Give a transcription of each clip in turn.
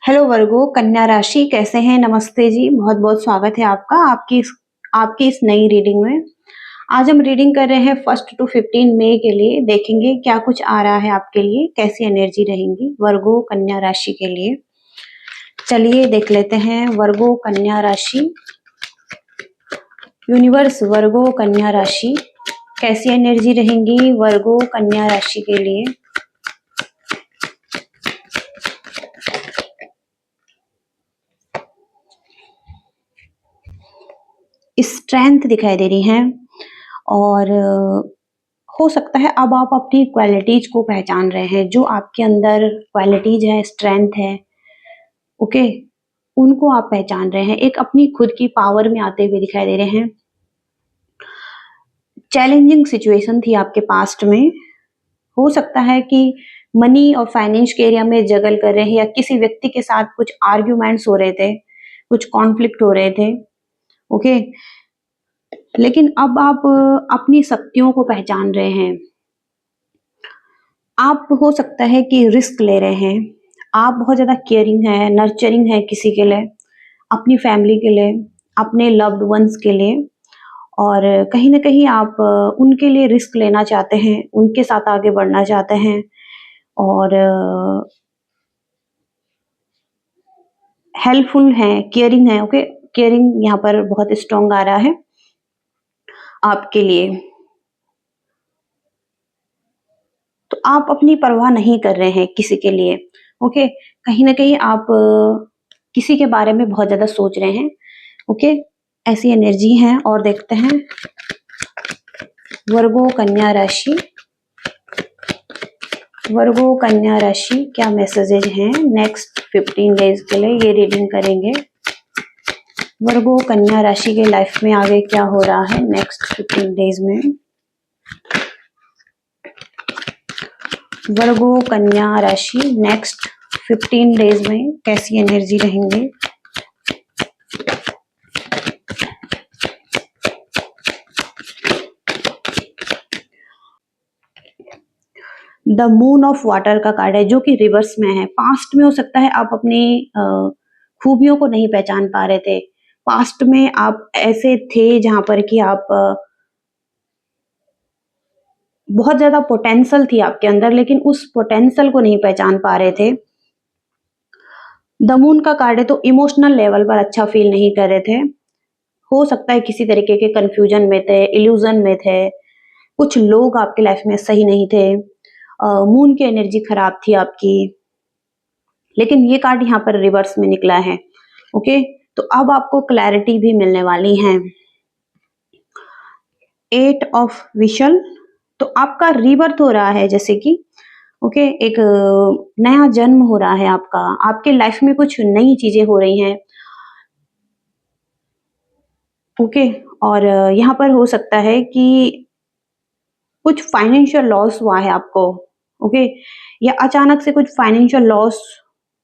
Hello वर्गो कन्या राशि कैसे हैं। नमस्ते जी, बहुत बहुत स्वागत है आपका आपकी इस नई रीडिंग में। आज हम रीडिंग कर रहे हैं 1 to 15 मई के लिए। देखेंगे क्या कुछ आ रहा है आपके लिए, कैसी एनर्जी रहेंगी वर्गो कन्या राशि के लिए। चलिए देख लेते हैं वर्गो कन्या राशि। यूनिवर्स वर्गो कन्या राशि कैसी एनर्जी रहेंगी वर्गो कन्या राशि के लिए। स्ट्रेंथ दिखाई दे रही है और हो सकता है अब आप अपनी क्वालिटीज को पहचान रहे हैं। जो आपके अंदर क्वालिटीज है, स्ट्रेंथ है, ओके, उनको आप पहचान रहे हैं। एक अपनी खुद की पावर में आते हुए दिखाई दे रहे हैं। चैलेंजिंग सिचुएशन थी आपके पास्ट में। हो सकता है कि मनी और फाइनेंस के एरिया में जगल कर रहे हैं या किसी व्यक्ति के साथ कुछ आर्ग्यूमेंट्स हो रहे थे, कुछ कॉन्फ्लिक्ट हो रहे थे, ओके। लेकिन अब आप अपनी शक्तियों को पहचान रहे हैं। आप हो सकता है कि रिस्क ले रहे हैं। आप बहुत ज्यादा केयरिंग है, नर्चरिंग है किसी के लिए, अपनी फैमिली के लिए, अपने लव्ड वंस के लिए। और कहीं ना कहीं आप उनके लिए रिस्क लेना चाहते हैं, उनके साथ आगे बढ़ना चाहते हैं। और हेल्पफुल है, केयरिंग है, ओके। केयरिंग यहाँ पर बहुत स्ट्रॉन्ग आ रहा है आपके लिए। तो आप अपनी परवाह नहीं कर रहे हैं किसी के लिए, ओके। कहीं ना कहीं आप किसी के बारे में बहुत ज्यादा सोच रहे हैं, ओके। ऐसी एनर्जी है। और देखते हैं वर्गो कन्या राशि, वर्गो कन्या राशि क्या मैसेजेज हैं नेक्स्ट 15 डेज के लिए। ये रीडिंग करेंगे वर्गो कन्या राशि के लाइफ में आगे क्या हो रहा है नेक्स्ट 15 डेज में। वर्गो कन्या राशि नेक्स्ट 15 डेज में कैसी एनर्जी रहेंगे। द मून ऑफ वाटर का कार्ड है जो कि रिवर्स में है। पास्ट में हो सकता है आप अपनी खूबियों को नहीं पहचान पा रहे थे। पास्ट में आप ऐसे थे जहां पर कि आप बहुत ज्यादा पोटेंशियल थी आपके अंदर, लेकिन उस पोटेंशियल को नहीं पहचान पा रहे थे। द मून का कार्ड है तो इमोशनल लेवल पर अच्छा फील नहीं कर रहे थे। हो सकता है किसी तरीके के कंफ्यूजन में थे, इल्यूजन में थे। कुछ लोग आपके लाइफ में सही नहीं थे। मून की एनर्जी खराब थी आपकी। लेकिन ये कार्ड यहाँ पर रिवर्स में निकला है, ओके। तो अब आपको क्लैरिटी भी मिलने वाली है। 8 ऑफ विशल, तो आपका रीबर्थ हो रहा है, जैसे कि ओके, एक नया जन्म हो रहा है आपका। आपके लाइफ में कुछ नई चीजें हो रही हैं, ओके। और यहाँ पर हो सकता है कि कुछ फाइनेंशियल लॉस हुआ है आपको, ओके। या अचानक से कुछ फाइनेंशियल लॉस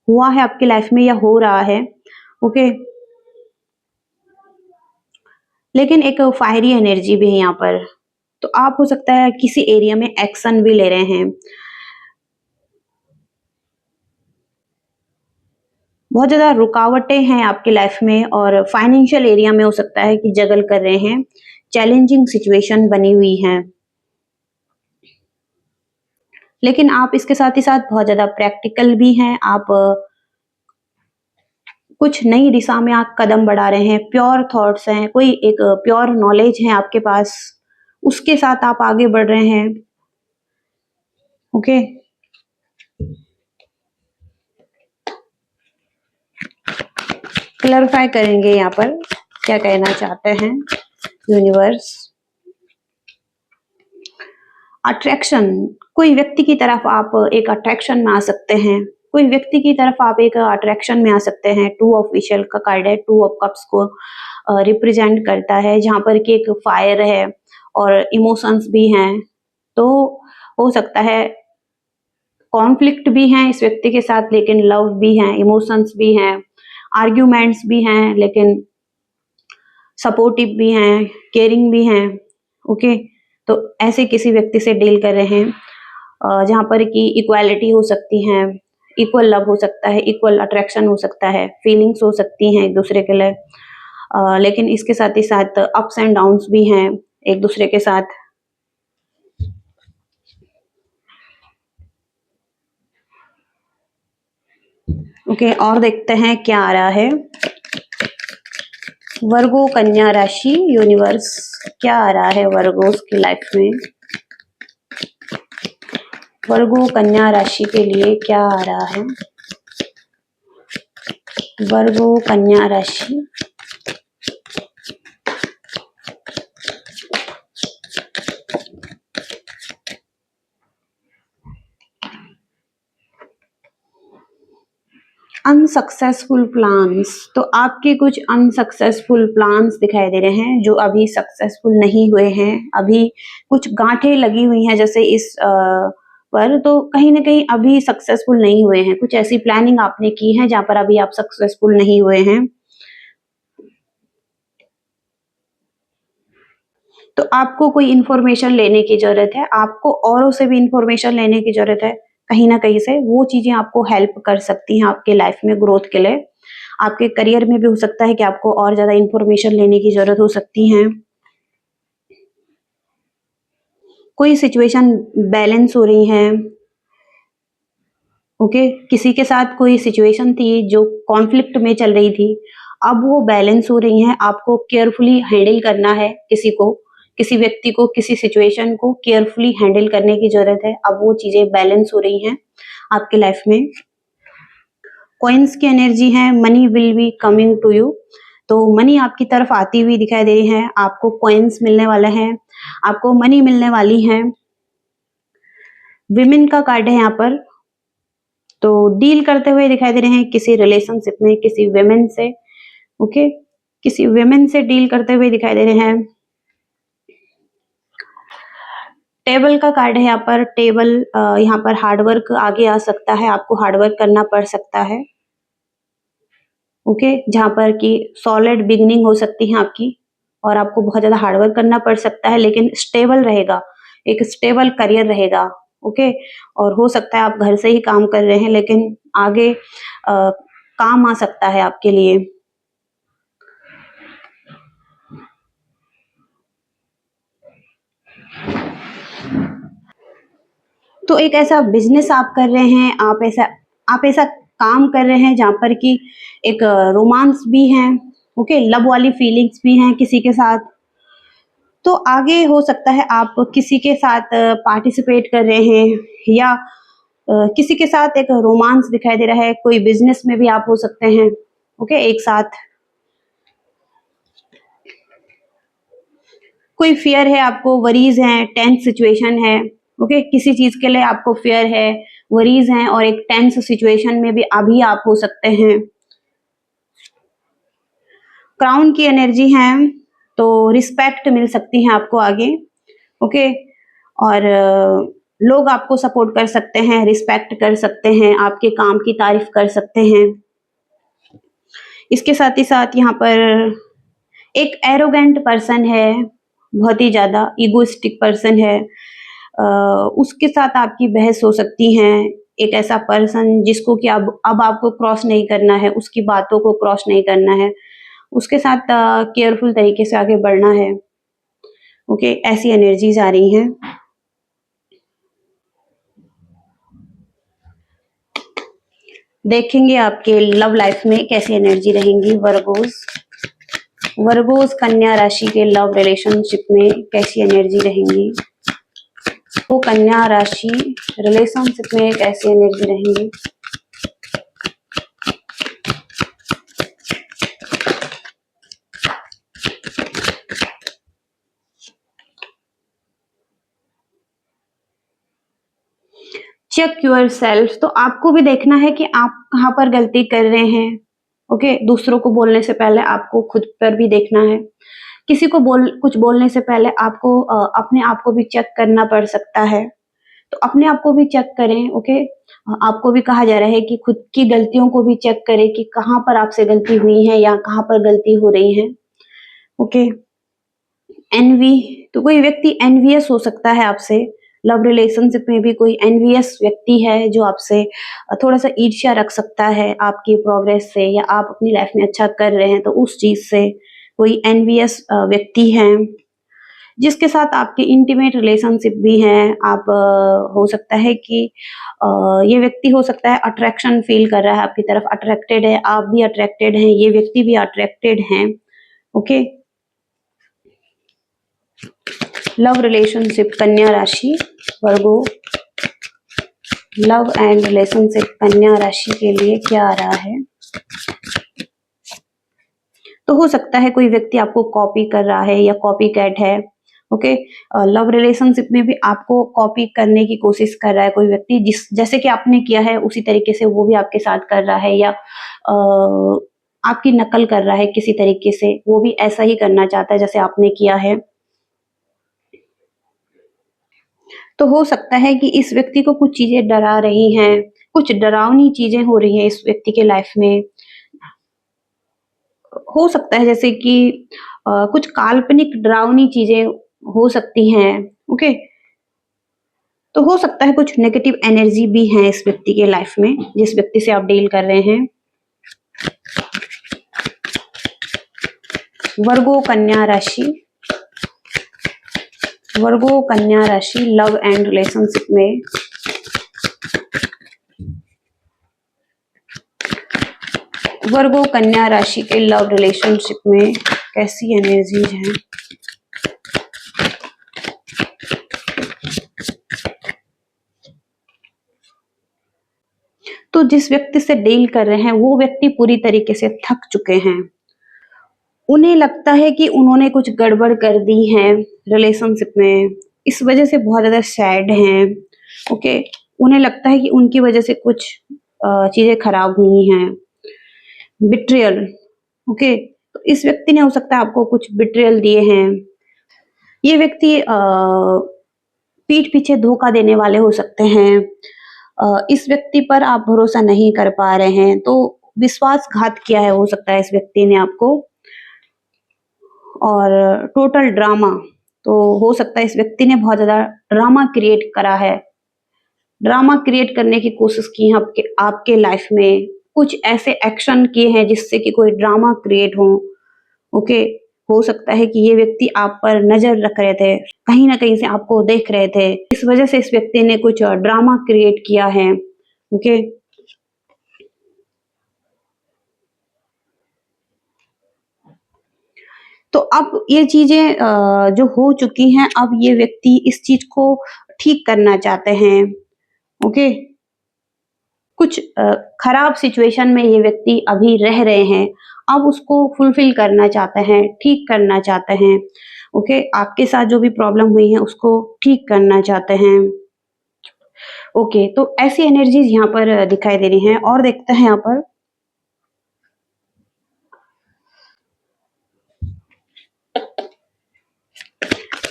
हुआ है आपकी लाइफ में या हो रहा है, ओके। लेकिन एक फायरी एनर्जी भी है यहाँ पर। तो आप हो सकता है किसी एरिया में एक्शन भी ले रहे हैं। बहुत ज्यादा रुकावटें हैं आपकी लाइफ में और फाइनेंशियल एरिया में हो सकता है कि जगल कर रहे हैं। चैलेंजिंग सिचुएशन बनी हुई है। लेकिन आप इसके साथ ही साथ बहुत ज्यादा प्रैक्टिकल भी हैं। आप कुछ नई दिशा में आप कदम बढ़ा रहे हैं। प्योर थॉट्स हैं, कोई एक प्योर नॉलेज है आपके पास, उसके साथ आप आगे बढ़ रहे हैं, ओके। क्लैरिफाई करेंगे यहाँ पर क्या कहना चाहते हैं यूनिवर्स। अट्रैक्शन, कोई व्यक्ति की तरफ आप एक अट्रैक्शन में आ सकते हैं। कोई व्यक्ति की तरफ आप एक अट्रैक्शन में आ सकते हैं। 2 ऑफ विशल का कार्ड है, 2 ऑफ कप्स को रिप्रेजेंट करता है, जहां पर कि एक फायर है और इमोशंस भी हैं। तो हो सकता है कॉन्फ्लिक्ट भी हैं इस व्यक्ति के साथ, लेकिन लव भी है, इमोशंस भी हैं, आर्ग्यूमेंट्स भी हैं, लेकिन सपोर्टिव भी हैं, केयरिंग भी हैं, ओके। तो ऐसे किसी व्यक्ति से डील कर रहे हैं जहां पर कि इक्वालिटी हो सकती है इक्वल लव हो सकता है, इक्वल अट्रैक्शन हो सकता है, फीलिंग्स हो सकती हैं एक दूसरे के लिए। लेकिन इसके साथ ही साथ अप्स एंड डाउन्स भी हैं एक दूसरे के साथ। ओके, और देखते हैं क्या आ रहा है। वर्गो कन्या राशि, यूनिवर्स क्या आ रहा है वर्गोस की लाइफ में। वर्गो कन्या राशि के लिए क्या आ रहा है। वर्गो कन्या राशि, अनसक्सेसफुल प्लान्स, तो आपके कुछ अनसक्सेसफुल प्लान्स दिखाई दे रहे हैं जो अभी सक्सेसफुल नहीं हुए हैं। अभी कुछ गांठें लगी हुई हैं जैसे इस पर, तो कहीं ना कहीं अभी सक्सेसफुल नहीं हुए हैं। कुछ ऐसी प्लानिंग आपने की है जहां पर अभी आप सक्सेसफुल नहीं हुए हैं। तो आपको कोई इंफॉर्मेशन लेने की जरूरत है, आपको औरों से भी इंफॉर्मेशन लेने की जरूरत है। कहीं ना कहीं से वो चीजें आपको हेल्प कर सकती हैं आपके लाइफ में ग्रोथ के लिए। आपके करियर में भी हो सकता है कि आपको और ज्यादा इंफॉर्मेशन लेने की जरूरत हो सकती है। कोई सिचुएशन बैलेंस हो रही है। ओके, किसी के साथ कोई सिचुएशन थी जो कॉन्फ्लिक्ट में चल रही थी, अब वो बैलेंस हो रही है। आपको केयरफुली हैंडल करना है किसी को, किसी व्यक्ति को, किसी सिचुएशन को केयरफुली हैंडल करने की जरूरत है। अब वो चीजें बैलेंस हो रही हैं आपके लाइफ में। कॉइन्स की एनर्जी है, money will be coming to you, तो मनी आपकी तरफ आती हुई दिखाई दे रही है। आपको कॉइन्स मिलने वाले हैं, आपको मनी मिलने वाली है। विमेन का कार्ड है यहाँ पर, तो डील करते हुए दिखाई दे रहे हैं किसी रिलेशनशिप में, किसी विमेन से। ओके, किसी विमेन से डील करते हुए दिखाई दे रहे हैं। टेबल का कार्ड है यहाँ पर। टेबल, यहाँ पर हार्डवर्क आगे आ सकता है, आपको हार्डवर्क करना पड़ सकता है। ओके, जहां पर कि सॉलिड बिगनिंग हो सकती है आपकी, और आपको बहुत ज्यादा हार्डवर्क करना पड़ सकता है, लेकिन स्टेबल रहेगा, एक स्टेबल करियर रहेगा। ओके, और हो सकता है आप घर से ही काम कर रहे हैं, लेकिन आगे काम आ सकता है आपके लिए। तो एक ऐसा बिजनेस आप कर रहे हैं, आप ऐसा काम कर रहे हैं जहां पर कि एक रोमांस भी है। ओके, लव वाली फीलिंग्स भी हैं किसी के साथ। तो आगे हो सकता है आप किसी के साथ पार्टिसिपेट कर रहे हैं, या किसी के साथ एक रोमांस दिखाई दे रहा है। कोई बिजनेस में भी आप हो सकते हैं। ओके, एक साथ कोई फियर है आपको, वरीज हैं, टेंस सिचुएशन है। ओके, किसी चीज के लिए आपको फियर है, वरीज हैं, और एक टेंस सिचुएशन में भी अभी आप हो सकते हैं। क्राउन की एनर्जी है, तो रिस्पेक्ट मिल सकती है आपको आगे। ओके, और लोग आपको सपोर्ट कर सकते हैं, रिस्पेक्ट कर सकते हैं, आपके काम की तारीफ कर सकते हैं। इसके साथ ही साथ यहाँ पर एक एरोगेंट पर्सन है, बहुत ही ज्यादा ईगोइस्टिक पर्सन है। उसके साथ आपकी बहस हो सकती है। एक ऐसा पर्सन जिसको कि अब आपको क्रॉस नहीं करना है, उसकी बातों को क्रॉस नहीं करना है, उसके साथ केयरफुल तरीके से आगे बढ़ना है। ओके, ऐसी एनर्जीज आ रही हैं। देखेंगे आपके लव लाइफ में कैसी एनर्जी रहेंगी वर्गोस कन्या राशि के लव रिलेशनशिप में कैसी एनर्जी रहेंगी। वो कन्या राशि रिलेशनशिप में कैसी एनर्जी रहेंगी। चेक योर सेल्फ, तो आपको भी देखना है कि आप कहाँ पर गलती कर रहे हैं। ओके, दूसरों को बोलने से पहले आपको खुद पर भी देखना है। किसी को कुछ बोलने से पहले आपको अपने आप को भी चेक करना पड़ सकता है। तो अपने आप को भी चेक करें। ओके, आपको भी कहा जा रहा है कि खुद की गलतियों को भी चेक करें कि कहाँ पर आपसे गलती हुई है या कहाँ पर गलती हो रही है। ओके, एनवी, तो कोई व्यक्ति एनवियस हो सकता है आपसे। लव रिलेशनशिप में भी कोई एनवियस व्यक्ति है जो आपसे थोड़ा सा ईर्ष्या रख सकता है आपकी प्रोग्रेस से, या आप अपनी लाइफ में अच्छा कर रहे हैं तो उस चीज से कोई एनवियस व्यक्ति है जिसके साथ आपकी इंटीमेट रिलेशनशिप भी है। आप हो सकता है कि ये व्यक्ति हो सकता है अट्रैक्शन फील कर रहा है आपकी तरफ, अट्रैक्टेड है, आप भी अट्रैक्टेड हैं, ये व्यक्ति भी अट्रैक्टेड हैं। ओके, लव रिलेशनशिप कन्या राशि वर्गो, लव एंड रिलेशनशिप कन्या राशि के लिए क्या आ रहा है? तो हो सकता है कोई व्यक्ति आपको कॉपी कर रहा है या कॉपी कैट है। ओके, लव रिलेशनशिप में भी आपको कॉपी करने की कोशिश कर रहा है कोई व्यक्ति, जिस जैसे कि आपने किया है उसी तरीके से वो भी आपके साथ कर रहा है, या आपकी नकल कर रहा है किसी तरीके से, वो भी ऐसा ही करना चाहता है जैसे आपने किया है। तो हो सकता है कि इस व्यक्ति को कुछ चीजें डरा रही हैं, कुछ डरावनी चीजें हो रही हैं इस व्यक्ति के लाइफ में। हो सकता है जैसे कि कुछ काल्पनिक डरावनी चीजें हो सकती हैं। ओके, तो हो सकता है कुछ नेगेटिव एनर्जी भी है इस व्यक्ति के लाइफ में जिस व्यक्ति से आप डील कर रहे हैं। वर्गो कन्या राशि, वर्गो कन्या राशि लव एंड रिलेशनशिप में वर्गो कन्या राशि के लव रिलेशनशिप में कैसी एनर्जीज हैं? तो जिस व्यक्ति से डील कर रहे हैं वो व्यक्ति पूरी तरीके से थक चुके हैं। उन्हें लगता है कि उन्होंने कुछ गड़बड़ कर दी है रिलेशनशिप में, इस वजह से बहुत ज्यादा सैड हैं। ओके, उन्हें लगता है कि उनकी वजह से कुछ चीजें खराब हुई हैं। बिट्रियल, ओके, तो इस व्यक्ति ने हो सकता है आपको कुछ बिट्रियल दिए हैं। ये व्यक्ति पीठ पीछे धोखा देने वाले हो सकते हैं। इस व्यक्ति पर आप भरोसा नहीं कर पा रहे हैं, तो विश्वासघात किया है हो सकता है इस व्यक्ति ने आपको। और टोटल ड्रामा, तो हो सकता है इस व्यक्ति ने बहुत ज्यादा ड्रामा क्रिएट करा है, ड्रामा क्रिएट करने की कोशिश की है आपके लाइफ में, कुछ ऐसे एक्शन किए हैं जिससे कि कोई ड्रामा क्रिएट हो। ओके, हो सकता है कि ये व्यक्ति आप पर नजर रख रहे थे, कहीं ना कहीं से आपको देख रहे थे, इस वजह से इस व्यक्ति ने कुछ ड्रामा क्रिएट किया है। ओके, तो अब ये चीजें जो हो चुकी हैं, अब ये व्यक्ति इस चीज को ठीक करना चाहते हैं। ओके, कुछ खराब सिचुएशन में ये व्यक्ति अभी रह रहे हैं, अब उसको फुलफिल करना चाहते हैं, ठीक करना चाहते हैं। ओके, आपके साथ जो भी प्रॉब्लम हुई है उसको ठीक करना चाहते हैं। ओके, तो ऐसी एनर्जीज यहाँ पर दिखाई दे रही हैं। और देखते हैं यहाँ पर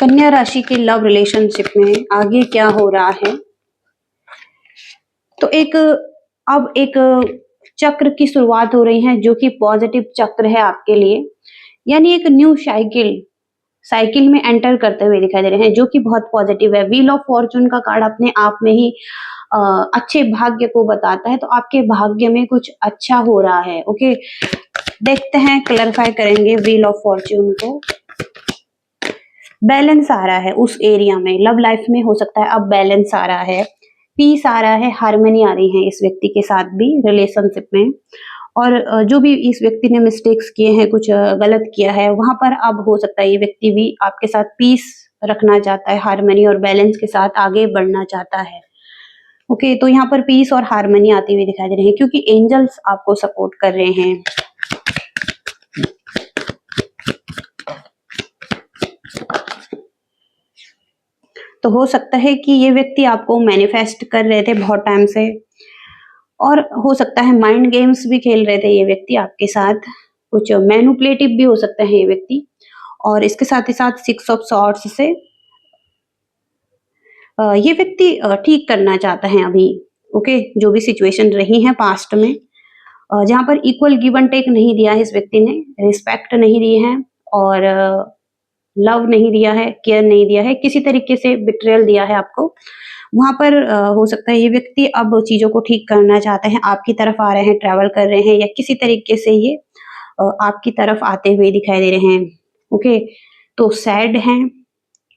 कन्या राशि के लव रिलेशनशिप में आगे क्या हो रहा है। तो अब एक चक्र की शुरुआत हो रही है जो कि पॉजिटिव चक्र है आपके लिए, यानी एक न्यू साइकिल में एंटर करते हुए दिखाई दे रहे हैं जो कि बहुत पॉजिटिव है। व्हील ऑफ फॉर्चून का कार्ड अपने आप में ही अच्छे भाग्य को बताता है, तो आपके भाग्य में कुछ अच्छा हो रहा है। ओके, देखते हैं, क्लैरिफाई करेंगे व्हील ऑफ फॉर्चून को। बैलेंस आ रहा है उस एरिया में, लव लाइफ में हो सकता है अब बैलेंस आ रहा है, पीस आ रहा है, हार्मनी आ रही है इस व्यक्ति के साथ भी रिलेशनशिप में। और जो भी इस व्यक्ति ने मिस्टेक्स किए हैं, कुछ गलत किया है, वहां पर अब हो सकता है ये व्यक्ति भी आपके साथ पीस रखना चाहता है, हार्मनी और बैलेंस के साथ आगे बढ़ना चाहता है। ओके, तो यहाँ पर पीस और हार्मनी आती हुई दिखाई दे रही है क्योंकि एंजल्स आपको सपोर्ट कर रहे हैं। तो हो सकता है कि ये व्यक्ति आपको मैनिफेस्ट कर रहे थे बहुत टाइम से, और हो सकता है माइंड गेम्स भी खेल रहे थे ये व्यक्ति आपके साथ, कुछ मैनिपुलेटिव भी हो सकता है ये व्यक्ति। और इसके साथ ही साथ 6 ऑफ सॉर्ड्स से ये व्यक्ति ठीक करना चाहता है अभी। ओके, जो भी सिचुएशन रही है पास्ट में, जहां पर इक्वल गिव एंड टेक नहीं दिया है इस व्यक्ति ने, रिस्पेक्ट नहीं दी है, और लव नहीं दिया है, केयर नहीं दिया है, किसी तरीके से बिट्रेयल दिया है आपको, वहाँ पर हो सकता है ये व्यक्ति अब चीज़ों को ठीक करना चाहते हैं, आपकी तरफ आ रहे हैं, ट्रैवल कर रहे हैं, या किसी तरीके से ये आपकी तरफ आते हुए दिखाई दे रहे हैं। ओके, तो सैड हैं।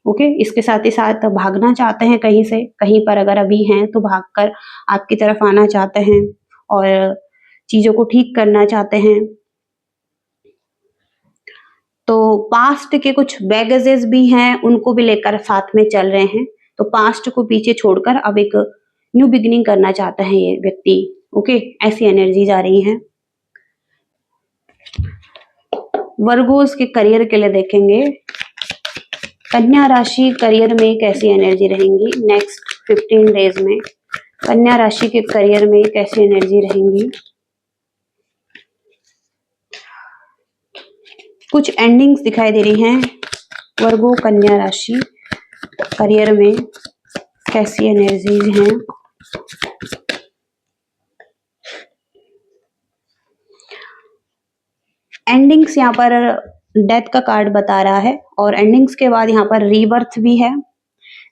ओके, इसके साथ ही साथ भागना चाहते हैं कहीं से, कहीं पर अगर अभी हैं तो भागकर आपकी तरफ आना चाहते हैं और चीज़ों को ठीक करना चाहते हैं। तो पास्ट के कुछ बैगेजेस भी हैं, उनको भी लेकर साथ में चल रहे हैं। तो पास्ट को पीछे छोड़कर अब एक न्यू बिगिनिंग करना चाहता है ये व्यक्ति। ओके, ऐसी एनर्जीज आ रही हैं। वर्गोस के करियर के लिए देखेंगे, कन्या राशि करियर में कैसी एनर्जी रहेंगी नेक्स्ट 15 डेज में। कन्या राशि के करियर में कैसी एनर्जी रहेंगी। कुछ एंडिंग्स दिखाई दे रही हैं। वर्गो कन्या राशि करियर में कैसी एनर्जीज हैं। एंडिंग्स यहाँ पर डेथ का कार्ड बता रहा है और एंडिंग्स के बाद यहाँ पर रीबर्थ भी है।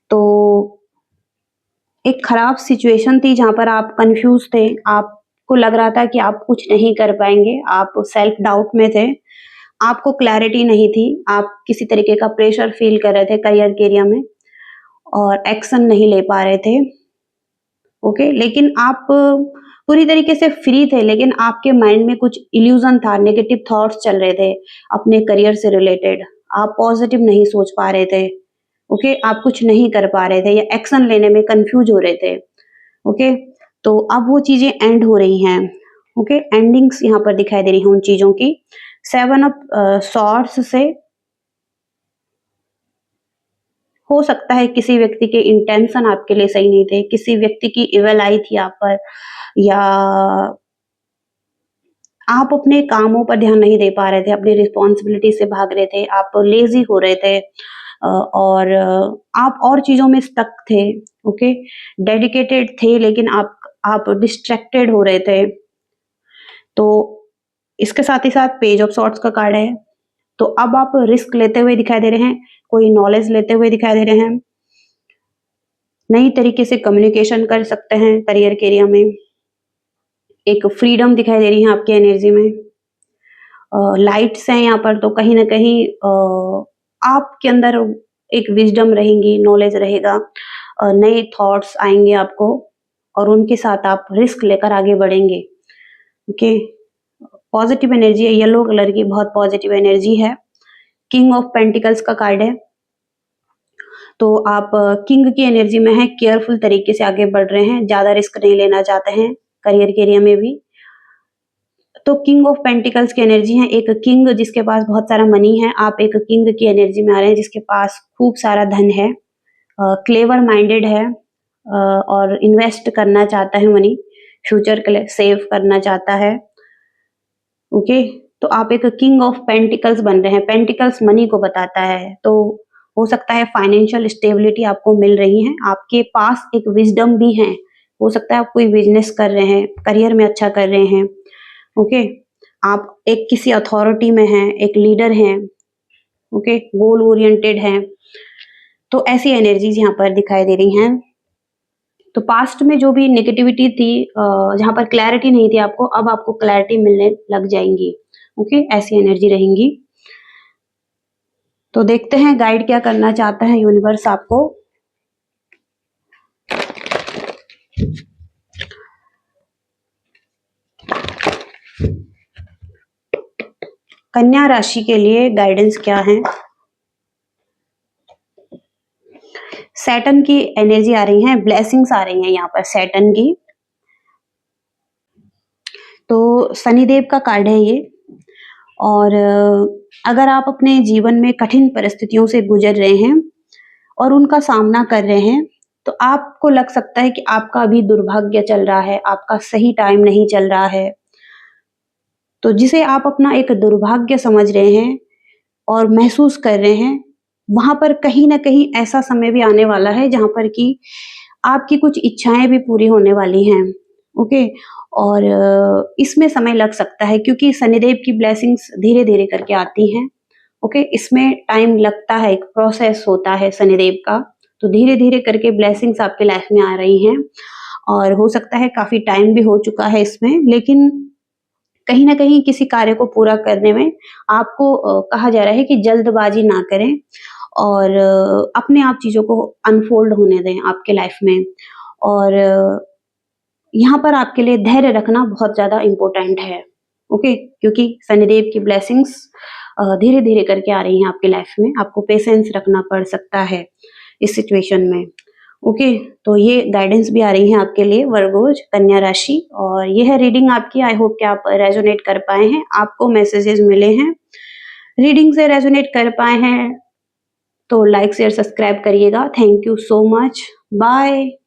तो एक खराब सिचुएशन थी जहां पर आप कंफ्यूज थे, आपको लग रहा था कि आप कुछ नहीं कर पाएंगे, आप सेल्फ डाउट में थे, आपको क्लैरिटी नहीं थी, आप किसी तरीके का प्रेशर फील कर रहे थे करियर के एरिया में और एक्शन नहीं ले पा रहे थे। ओके, लेकिन आप पूरी तरीके से फ्री थे, लेकिन आपके माइंड में कुछ इल्यूजन था, नेगेटिव थॉट्स चल रहे थे अपने करियर से रिलेटेड, आप पॉजिटिव नहीं सोच पा रहे थे। ओके, आप कुछ नहीं कर पा रहे थे या एक्शन लेने में कंफ्यूज हो रहे थे। ओके, तो अब वो चीजें एंड हो रही हैं। ओके, एंडिंग्स यहाँ पर दिखाई दे रही हैं उन चीजों की। 7 ऑफ सॉर्ड्स से हो सकता है किसी व्यक्ति के इंटेंशन आपके लिए सही नहीं थे, किसी व्यक्ति की इविल आई थी आप पर, या आप अपने कामों पर ध्यान नहीं दे पा रहे थे, अपनी रिस्पॉन्सिबिलिटी से भाग रहे थे, आप लेजी हो रहे थे और आप और चीजों में स्टक थे। ओके, डेडिकेटेड थे लेकिन आप डिस्ट्रैक्टेड हो रहे थे। तो इसके साथ ही साथ पेज ऑफ सॉर्ड्स का कार्ड है। तो अब आप रिस्क लेते हुए दिखाई दे रहे हैं, कोई नॉलेज लेते हुए दिखाई दे रहे हैं, नई तरीके से कम्युनिकेशन कर सकते हैं करियर के एरिया में, एक फ्रीडम दिखाई दे रही है आपकी एनर्जी में। लाइट्स हैं यहाँ पर, तो कहीं ना कहीं आपके अंदर एक विजडम रहेंगी, नॉलेज रहेगा, नए थॉट्स आएंगे आपको और उनके साथ आप रिस्क लेकर आगे बढ़ेंगे। ओके, पॉजिटिव एनर्जी है, येलो कलर की बहुत पॉजिटिव एनर्जी है। किंग ऑफ पेंटिकल्स का कार्ड है। तो आप किंग की एनर्जी में है, केयरफुल तरीके से आगे बढ़ रहे हैं, ज्यादा रिस्क नहीं लेना चाहते हैं करियर के एरिया में भी। तो किंग ऑफ पेंटिकल्स की एनर्जी है, एक किंग जिसके पास बहुत सारा मनी है, आप एक किंग की एनर्जी में आ रहे हैं जिसके पास खूब सारा धन है, क्लेवर माइंडेड है और इन्वेस्ट करना चाहता है मनी, फ्यूचर के लिए सेव करना चाहता है। ओके, तो आप एक किंग ऑफ पेंटिकल्स बन रहे हैं। पेंटिकल्स मनी को बताता है, तो हो सकता है फाइनेंशियल स्टेबिलिटी आपको मिल रही है, आपके पास एक विजडम भी है, हो सकता है आप कोई बिजनेस कर रहे हैं, करियर में अच्छा कर रहे हैं। ओके, आप एक किसी अथॉरिटी में हैं, एक लीडर हैं। ओके, गोल ओरिएंटेड हैं। तो ऐसी एनर्जीज यहाँ पर दिखाई दे रही हैं। तो पास्ट में जो भी नेगेटिविटी थी, जहाँ पर क्लैरिटी नहीं थी आपको, अब आपको क्लैरिटी मिलने लग जाएंगी। ओके, ऐसी एनर्जी रहेंगी। तो देखते हैं गाइड क्या करना चाहता है यूनिवर्स आपको। कन्या राशि के लिए गाइडेंस क्या है। सैटर्न की एनर्जी आ रही है, ब्लेसिंग्स आ रही हैं यहाँ पर सैटर्न की। तो शनिदेव का कार्ड है ये। और अगर आप अपने जीवन में कठिन परिस्थितियों से गुजर रहे हैं और उनका सामना कर रहे हैं, तो आपको लग सकता है कि आपका अभी दुर्भाग्य चल रहा है, आपका सही टाइम नहीं चल रहा है। तो जिसे आप अपना एक दुर्भाग्य समझ रहे हैं और महसूस कर रहे हैं, वहां पर कहीं ना कहीं ऐसा समय भी आने वाला है जहां पर कि आपकी कुछ इच्छाएं भी पूरी होने वाली हैं। ओके, और इसमें समय लग सकता है क्योंकि शनिदेव की ब्लेसिंग्स धीरे धीरे करके आती हैं। ओके, इसमें टाइम लगता है, एक प्रोसेस होता है शनिदेव का, तो धीरे-धीरे करके ब्लेसिंग्स आपके लाइफ में आ रही हैं और हो सकता है काफ़ी टाइम भी हो चुका है इसमें, लेकिन कहीं न कहीं किसी कार्य को पूरा करने में आपको कहा जा रहा है कि जल्दबाज़ी ना करें और अपने आप चीज़ों को अनफोल्ड होने दें आपके लाइफ में और यहाँ पर आपके लिए धैर्य रखना बहुत ज़्यादा इम्पोर्टेंट है, ओके? क्योंकि शनिदेव की ब्लेसिंग्स धीरे-धीरे करके आ रही हैं आपकी लाइफ में, आपको पेशेंस रखना पड़ सकता है इस सिचुएशन में, ओके? तो ये गाइडेंस भी आ रही हैं आपके लिए वर्गोज़, कन्या राशि और ये है रीडिंग आपकी। आई होप कि आप रेज़ोनेट कर पाए हैं, आपको मैसेजेस मिले हैं। रीडिंग से रेज़ोनेट कर पाए हैं, तो लाइक, शेयर, सब्सक्राइब करिएगा। Thank you so much. Bye.